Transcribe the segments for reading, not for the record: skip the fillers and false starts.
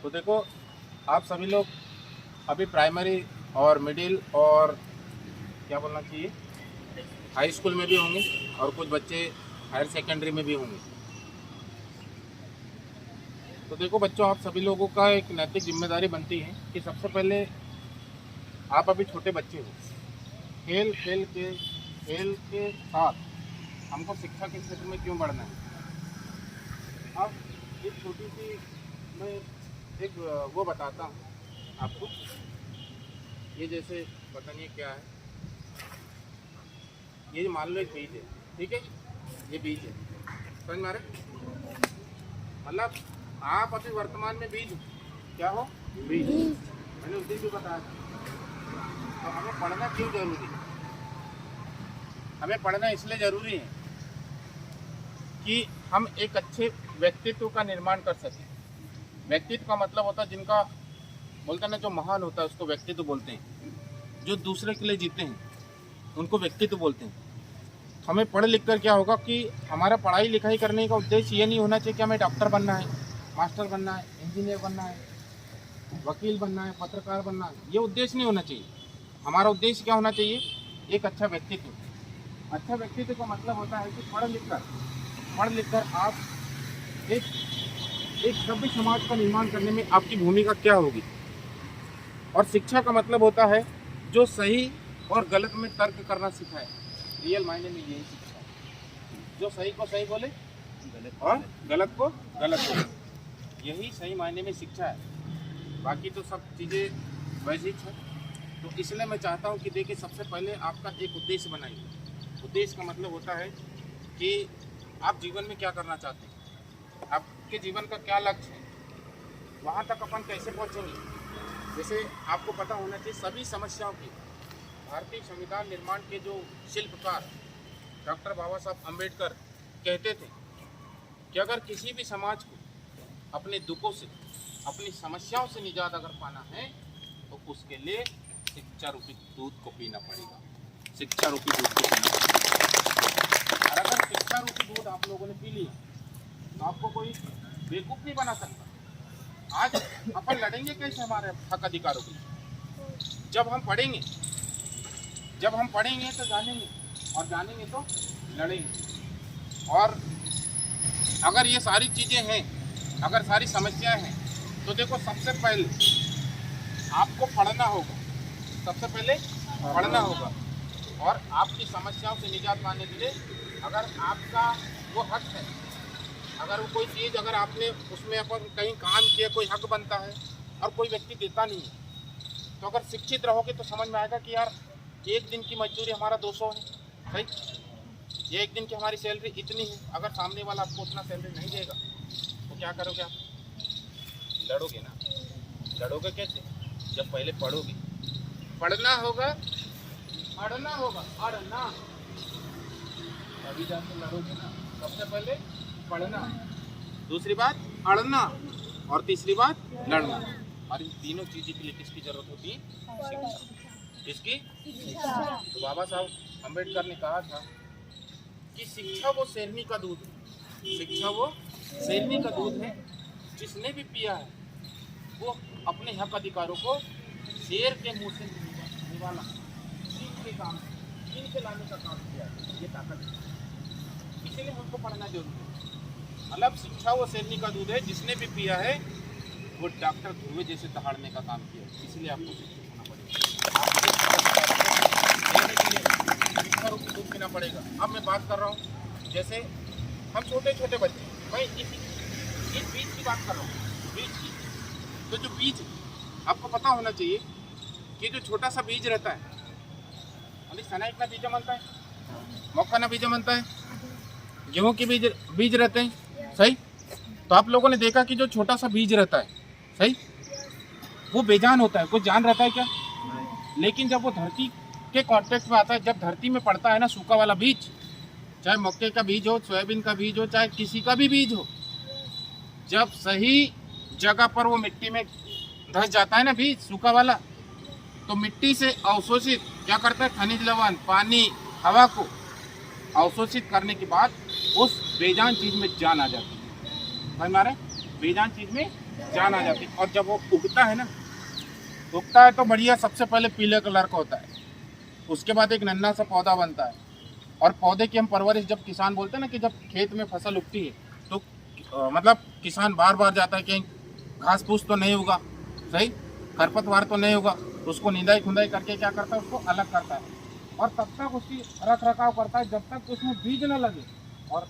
तो देखो, आप सभी लोग अभी प्राइमरी और मिडिल और क्या बोलना चाहिए हाई स्कूल में भी होंगे और कुछ बच्चे हायर सेकेंडरी में भी होंगे। तो देखो बच्चों, आप सभी लोगों का एक नैतिक जिम्मेदारी बनती है कि सबसे पहले आप अभी छोटे बच्चे हो, खेल के साथ हमको शिक्षा के क्षेत्र में क्यों बढ़ना है। अब एक छोटी सी मैं एक वो बताता हूँ आपको। ये जैसे पता नहीं क्या है, ये मान लो एक बीज है, ठीक है, ये बीज है, समझ मारे। मतलब आप अभी वर्तमान में बीज हो, क्या हो, बीज। मैंने उस दिन भी बताया था। तो हमें पढ़ना क्यों जरूरी है? हमें पढ़ना इसलिए जरूरी है कि हम एक अच्छे व्यक्तित्व का निर्माण कर सकें। व्यक्तित्व का मतलब होता है, जिनका बोलते हैं ना, जो महान होता है उसको व्यक्तित्व बोलते हैं। जो दूसरे के लिए जीते हैं उनको व्यक्तित्व बोलते हैं। हमें पढ़ लिख कर क्या होगा कि हमारा पढ़ाई लिखाई करने का उद्देश्य ये नहीं होना चाहिए कि हमें डॉक्टर बनना है, मास्टर बनना है, इंजीनियर बनना है, वकील बनना है, पत्रकार बनना है। ये उद्देश्य नहीं होना चाहिए। हमारा उद्देश्य क्या होना चाहिए? एक अच्छा व्यक्तित्व। अच्छा व्यक्तित्व का मतलब होता है कि पढ़ लिख कर आप एक सभ्य समाज का निर्माण करने में आपकी भूमिका क्या होगी। और शिक्षा का मतलब होता है जो सही और गलत में तर्क करना सिखाए। रियल मायने में यही शिक्षा है। जो सही को सही बोले और गलत को गलत बोले, यही सही मायने में शिक्षा है। बाकी तो सब चीज़ें वैसी है। तो इसलिए मैं चाहता हूँ कि देखिए, सबसे पहले आपका एक उद्देश्य बनाइए। उद्देश्य का मतलब होता है कि आप जीवन में क्या करना चाहते हैं, आपके जीवन का क्या लक्ष्य है, वहाँ तक अपन कैसे पहुँचेंगे। जैसे आपको पता होना चाहिए, सभी समस्याओं की भारतीय संविधान निर्माण के जो शिल्पकार डॉक्टर बाबा साहब अम्बेडकर कहते थे कि अगर किसी भी समाज को अपने दुखों से, अपनी समस्याओं से निजात अगर पाना है तो उसके लिए शिक्षा रूपी दूध को पीना पड़ेगा। शिक्षा रूपी दूध को पीना पड़ेगा। और अगर शिक्षा रूपी दूध आप लोगों ने पी लिया तो आपको कोई बेवकूफ़ नहीं बना सकता। आज अपन लड़ेंगे कैसे हमारे हक अधिकारों के लिए? जब हम पढ़ेंगे तो जानेंगे, और जानेंगे तो लड़ेंगे। और अगर ये सारी चीज़ें हैं, अगर सारी समस्याएं हैं, तो देखो, सबसे पहले आपको पढ़ना होगा। सबसे पहले पढ़ना होगा। और आपकी समस्याओं से निजात पाने के लिए अगर आपका वो हक है, अगर वो कोई चीज़ अगर आपने उसमें अपन कहीं काम किया, कोई हक बनता है और कोई व्यक्ति देता नहीं है, तो अगर शिक्षित रहोगे तो समझ में आएगा कि यार, एक दिन की मजदूरी हमारा 200 है, सही। एक दिन की हमारी सैलरी इतनी है। अगर सामने वाला आपको उतना सैलरी नहीं देगा तो क्या करोगे आप? लड़ोगे ना। लड़ोगे कैसे? जब पहले पढ़ोगे। पढ़ना होगा, पढ़ना, अभी जाके लड़ोगे ना। सबसे पहले पढ़ना, दूसरी बात अड़ना, और तीसरी बात लड़ना। और इन तीनों चीज़ों के लिए किसकी जरूरत होती है? शिक्षा। किसकी? तो बाबा साहब अम्बेडकर ने कहा था कि शिक्षा वो शेरनी का दूध है। शिक्षा वो शेरनी का दूध है, जिसने भी पिया है वो अपने हक अधिकारों को शेर के मुंह से निवाला, छीन के लाने का काम किया है। ये ताकत है। इसीलिए हमको पढ़ना जरूरी है। मतलब शिक्षा वो शेरनी का दूध है, जिसने भी पिया है वो डॉक्टर धुएं जैसे दहाड़ने का काम किया है। इसलिए आपको शिक्षित होना पड़ेगा। शिक्षा रूपी दूध पीना पड़ेगा। अब मैं बात कर रहा हूँ, जैसे हम छोटे छोटे बच्चे, मैं इस बीज की बात कर रहा हूँ, बीज की। तो जो बीज आपको पता होना चाहिए कि जो छोटा सा बीज रहता है, सनाइक ना बीज बनता है, मक्का ना बीज बनता है, गेहूँ के बीज रहते हैं, सही। तो आप लोगों ने देखा कि जो छोटा सा बीज रहता है, सही, वो बेजान होता है। कुछ जान रहता है क्या? लेकिन जब वो धरती के कांटेक्ट में आता है, जब धरती में पड़ता है ना सूखा वाला बीज, चाहे मक्के का बीज हो, सोयाबीन का बीज हो, चाहे किसी का भी बीज हो, जब सही जगह पर वो मिट्टी में धंस जाता है ना बीज सूखा वाला, तो मिट्टी से अवशोषित क्या करता है? खनिज लवण, पानी, हवा को अवशोषित करने के बाद उस बेजान चीज़ में जान आ जाती है। भाई मारे, बेजान चीज़ में जान आ जाती। और जब वो उगता है ना, उगता है तो बढ़िया, सबसे पहले पीले कलर का होता है, उसके बाद एक नन्हा सा पौधा बनता है। और पौधे की हम परवरिश, जब किसान बोलते हैं ना कि जब खेत में फसल उगती है तो मतलब किसान बार बार जाता है कि घास फूस तो नहीं होगा, सही, खरपतवार तो नहीं होगा, उसको निंदाई खुदाई करके क्या करता है, उसको अलग करता है। और तब तक उसकी रख रखाव करता है जब तक उसमें बीज न लगे, और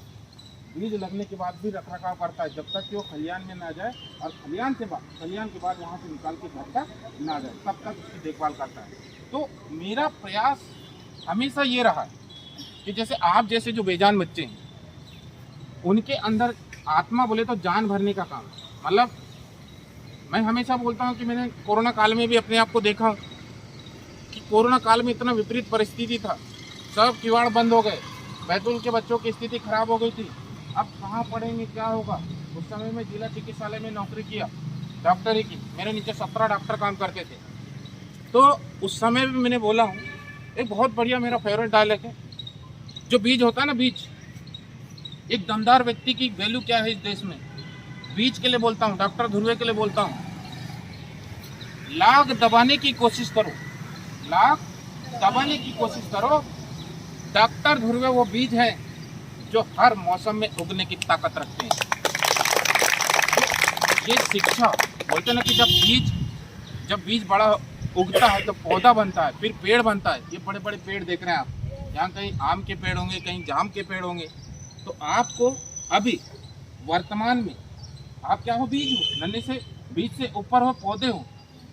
बीज लगने के बाद भी रख रखाव करता है जब तक कि वो खलियान में ना जाए, और खलियान के बाद वहाँ से निकाल के घर तक ना जाए, तब तक उसकी देखभाल करता है। तो मेरा प्रयास हमेशा ये रहा है कि जैसे आप जैसे जो बेजान बच्चे हैं, उनके अंदर आत्मा बोले तो जान भरने का काम है। मतलब मैं हमेशा बोलता हूँ कि मैंने कोरोना काल में भी अपने आप को देखा कि कोरोना काल में इतना विपरीत परिस्थिति था, सब किवाड़ बंद हो गए, बैतूल के बच्चों की स्थिति खराब हो गई थी, अब कहाँ पढ़ेंगे, क्या होगा। उस समय में जिला चिकित्सालय में नौकरी किया, डॉक्टरी की, मेरे नीचे 17 डॉक्टर काम करते थे। तो उस समय भी मैंने बोला हूँ, एक बहुत बढ़िया मेरा फेवरेट डायलॉग है, जो बीज होता है ना, बीज, एक दमदार व्यक्ति की वैल्यू क्या है इस देश में, बीज के लिए बोलता हूँ, डॉक्टर ध्रुवे के लिए बोलता हूँ, लाख दबाने की कोशिश करो, लाख दबाने की कोशिश करो, डॉक्टर ध्रुवे वो बीज है जो हर मौसम में उगने की ताकत रखते हैं। तो ये शिक्षा बोलते ना कि जब बीज बड़ा उगता है तो पौधा बनता है, फिर पेड़ बनता है। ये बड़े बड़े पेड़ देख रहे हैं आप, यहाँ कहीं आम के पेड़ होंगे, कहीं जाम के पेड़ होंगे। तो आपको अभी वर्तमान में आप क्या हो, बीज हो, नन्हे से बीज से ऊपर हो, पौधे हो।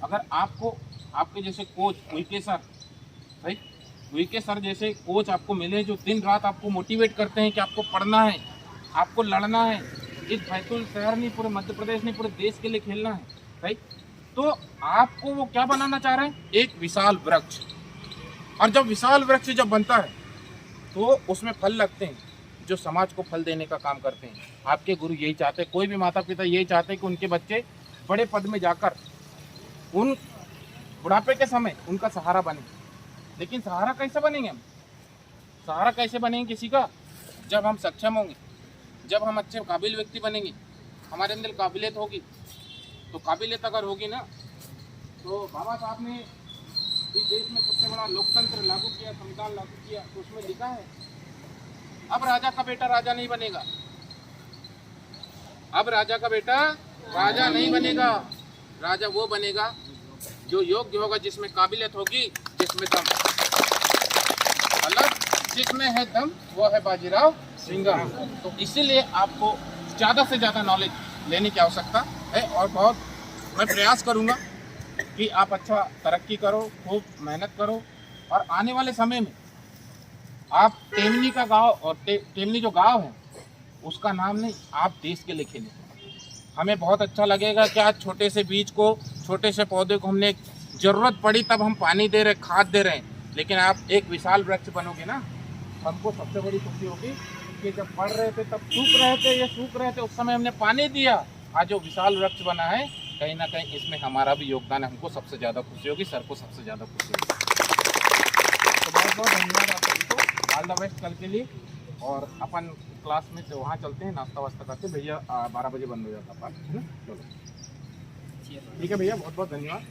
अगर आपको आपके जैसे कोच उनके सर, भाई वीके सर जैसे कोच आपको मिले जो दिन रात आपको मोटिवेट करते हैं कि आपको पढ़ना है, आपको लड़ना है, इस बैतूल शहर नहीं, पूरे मध्य प्रदेश नहीं, पूरे देश के लिए खेलना है, राइट। तो आपको वो क्या बनाना चाह रहे हैं, एक विशाल वृक्ष। और जब विशाल वृक्ष जब बनता है तो उसमें फल लगते हैं जो समाज को फल देने का काम करते हैं। आपके गुरु यही चाहते हैं, कोई भी माता पिता यही चाहते हैं कि उनके बच्चे बड़े पद में जाकर उन बुढ़ापे के समय उनका सहारा बने। लेकिन सहारा कैसे बनेंगे हम, सहारा कैसे बनेंगे किसी का, जब हम सक्षम होंगे, जब हम अच्छे काबिल व्यक्ति बनेंगे, हमारे अंदर काबिलियत होगी। तो काबिलियत अगर होगी ना, तो बाबा साहब ने इस देश में सबसे बड़ा लोकतंत्र लागू किया, संविधान लागू किया, तो उसमें लिखा है अब राजा का बेटा राजा नहीं बनेगा, अब राजा का बेटा राजा नहीं बनेगा, राजा वो बनेगा जो योग्य होगा, जिसमें काबिलियत होगी, जिसमें दम, मतलब जिसमें है दम वो है बाजीराव सिंघम। तो इसीलिए आपको ज़्यादा से ज़्यादा नॉलेज लेने की आवश्यकता है, और बहुत मैं प्रयास करूंगा कि आप अच्छा तरक्की करो, खूब मेहनत करो, और आने वाले समय में आप टेमनी का गांव, और टेमनी जो गांव है उसका नाम नहीं, आप देश के लिए खेलें। हमें बहुत अच्छा लगेगा कि आज छोटे से बीज को, छोटे से पौधे को हमने ज़रूरत पड़ी तब हम पानी दे रहे, खाद दे रहे हैं, लेकिन आप एक विशाल वृक्ष बनोगे ना, हमको सबसे बड़ी खुशी होगी कि जब बढ़ रहे थे तब सूख रहे थे, ये सूख रहे थे, उस समय हमने पानी दिया, आज जो विशाल वृक्ष बना है, कहीं ना कहीं इसमें हमारा भी योगदान है, हमको सबसे ज़्यादा खुशी होगी, सर को सबसे ज़्यादा खुशी होगी। तो बहुत बहुत धन्यवाद आप सभी को, ऑल द बेस्ट कल के लिए। और अपन क्लास में से वहाँ चलते हैं, नाश्ता वास्ता करते, भैया 12 बजे बंद हो जाता पार्क, है ना। चलो ठीक है भैया, बहुत बहुत धन्यवाद।